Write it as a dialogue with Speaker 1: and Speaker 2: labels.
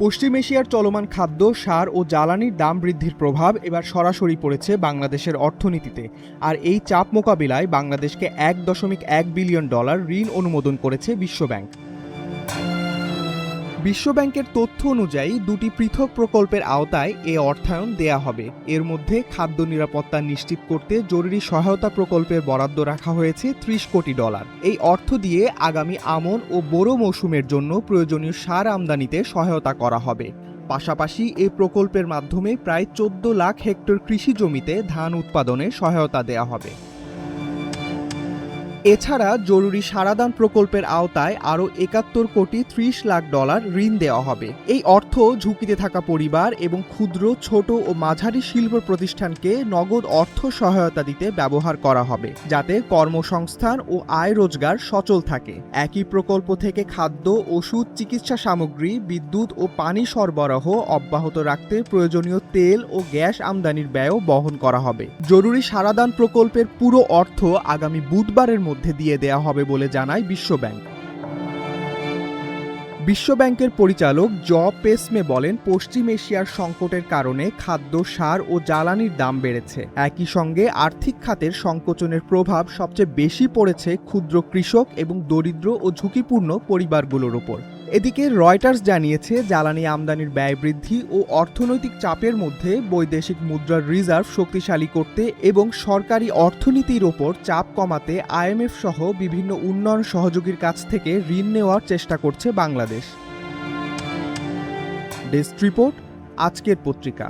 Speaker 1: পশ্চিম এশিয়ার চলমান খাদ্য, সার ও জ্বালানির দাম বৃদ্ধির প্রভাব এবার সরাসরি পড়েছে বাংলাদেশের অর্থনীতিতে। আর এই চাপ মোকাবিলায় বাংলাদেশকে $1.1 বিলিয়ন ঋণ অনুমোদন করেছে বিশ্বব্যাংক। বিশ্বব্যাংকের তথ্য অনুযায়ী দুটি পৃথক প্রকল্পের আওতায় এ অর্থায়ন দেয়া হবে। এর মধ্যে খাদ্য নিরাপত্তা নিশ্চিত করতে জরুরি সহায়তা প্রকল্পের বরাদ্দ রাখা হয়েছে $30 কোটি। এই অর্থ দিয়ে আগামী আমন ও বোরো মৌসুমের জন্য প্রয়োজনীয় সার আমদানিতে সহায়তা করা হবে। পাশাপাশি এই প্রকল্পের মাধ্যমে প্রায় 14 লাখ হেক্টর কৃষি জমিতে ধান উৎপাদনে সহায়তা দেয়া হবে। এছাড়া জরুরি সারাদান প্রকল্পের আওতায় আরও $71 কোটি 30 লাখ ঋণ দেওয়া হবে। এই অর্থ ঝুঁকিতে থাকা পরিবার এবং ক্ষুদ্র, ছোট ও মাঝারি শিল্প প্রতিষ্ঠানকে নগদ অর্থ সহায়তা দিতে ব্যবহার করা হবে, যাতে কর্মসংস্থান ও আয় রোজগার সচল থাকে। একই প্রকল্প থেকে খাদ্য, ওষুধ, চিকিৎসা সামগ্রী, বিদ্যুৎ ও পানি সরবরাহ অব্যাহত রাখতে প্রয়োজনীয় তেল ও গ্যাস আমদানির ব্যয়ও বহন করা হবে। জরুরি সারাদান প্রকল্পের পুরো অর্থ আগামী বুধবারের মধ্যে দিয়ে দেয়া হবে বলে জানায় বিশ্বব্যাংক। বিশ্বব্যাংকের পরিচালক পেসমে বলেন, পশ্চিম এশিয়ার সংকটের কারণে খাদ্য, সার ও জ্বালানির দাম বেড়েছে। একই সঙ্গে আর্থিক খাতের সংকোচনের প্রভাব সবচেয়ে বেশি পড়েছে ক্ষুদ্র কৃষক এবং দরিদ্র ও ঝুঁকিপূর্ণ পরিবারগুলোর উপর। এদিকে রয়টার্স জানিয়েছে, জ্বালানি আমদানির ব্যয় বৃদ্ধি ও অর্থনৈতিক চাপের মধ্যে বৈদেশিক মুদ্রার রিজার্ভ শক্তিশালী করতে এবং সরকারি অর্থনীতির ওপর চাপ কমাতে IMF সহ বিভিন্ন উন্নয়ন সহযোগীর কাছ থেকে ঋণ নেওয়ার চেষ্টা করছে বাংলাদেশ। ডেস্ক রিপোর্ট, আজকের পত্রিকা।